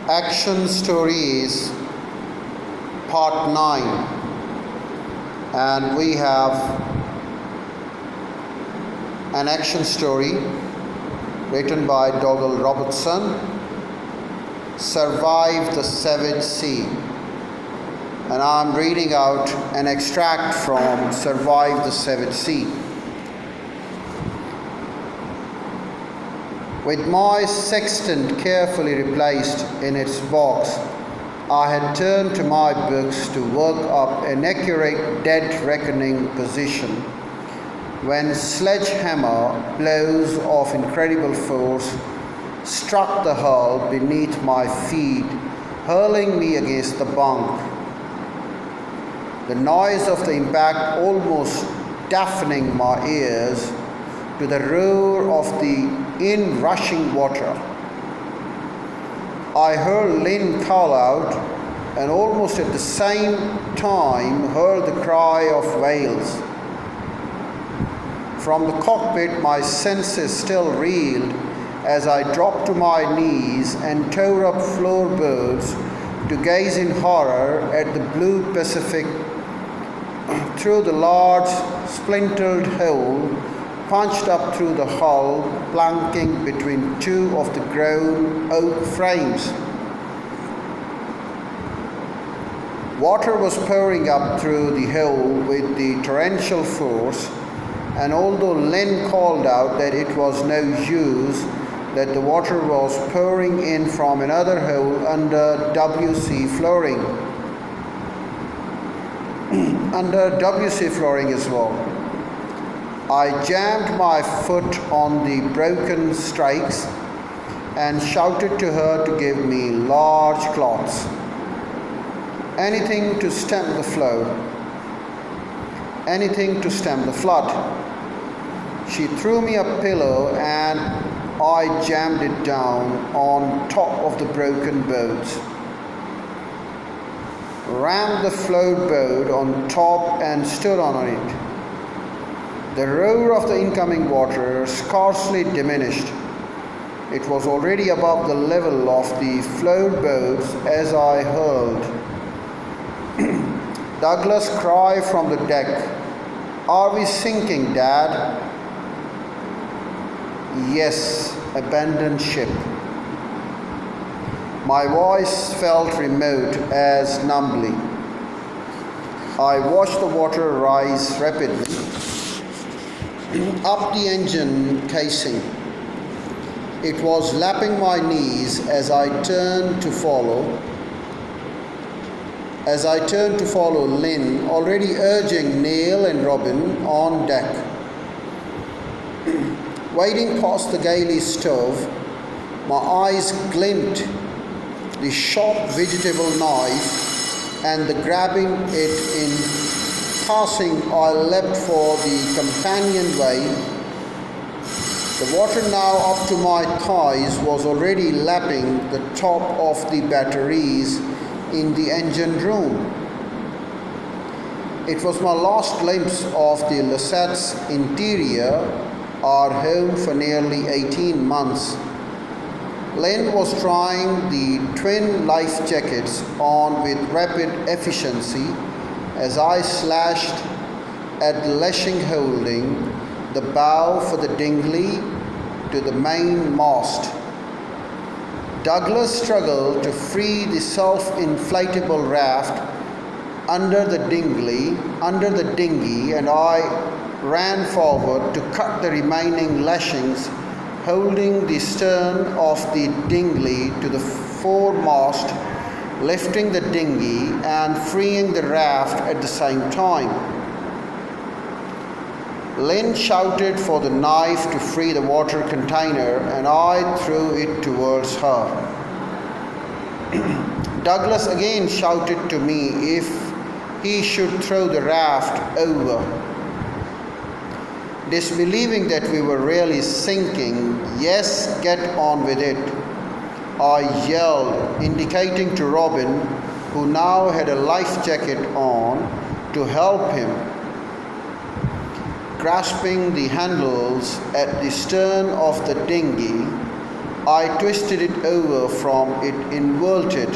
Action Stories Part 9, and we have an action story written by Dougal Robertson, Survive the Savage Sea. And I'm reading out an extract from Survive the Savage Sea. With my sextant carefully replaced in its box, I had turned to my books to work up an accurate dead reckoning position when sledgehammer blows of incredible force struck the hull beneath my feet, hurling me against the bunk. The noise of the impact almost deafening my ears to the roar of the in-rushing water. I heard Lynn call out and almost at the same time heard the cry of whales. From the cockpit, my senses still reeled as I dropped to my knees and tore up floorboards to gaze in horror at the blue Pacific through the large splintered hole punched up through the hull, planking between two of the grown oak frames. Water was pouring up through the hole with the torrential force, and although Lynn called out that it was no use, that the water was pouring in from another hole under WC flooring. Under WC flooring as well. I jammed my foot on the broken strakes and shouted to her to give me large cloths. Anything to stem the flow. Anything to stem the flood. She threw me a pillow and I jammed it down on top of the broken boats. Rammed the float boat on top and stood on it. The roar of the incoming water scarcely diminished. It was already above the level of the float boats as I hurled. Douglas cried from the deck, "Are we sinking, Dad?" "Yes, abandoned ship." My voice felt remote as numbly. I watched the water rise rapidly up the engine casing. It was lapping my knees as I turned to follow Lynn, already urging Neil and Robin on deck. Wading past the galley stove, my eyes glimpsed the sharp vegetable knife, and the grabbing it in passing, I leapt for the companionway. The water now up to my thighs was already lapping the top of the batteries in the engine room. It was my last glimpse of the Lesade's interior, our home for nearly 18 months. Lynn was trying the twin life jackets on with rapid efficiency as I slashed at the lashing holding the bow for the dinghy to the main mast. Douglas struggled to free the self-inflatable raft under the dinghy, and I ran forward to cut the remaining lashings, holding the stern of the dinghy to the foremast, lifting the dinghy and freeing the raft at the same time. Lynn shouted for the knife to free the water container, and I threw it towards her. Douglas again shouted to me if he should throw the raft over. Disbelieving that we were really sinking, "Yes, get on with it," I yelled, indicating to Robin, who now had a life jacket on, to help him. Grasping the handles at the stern of the dinghy, I twisted it over from it inverted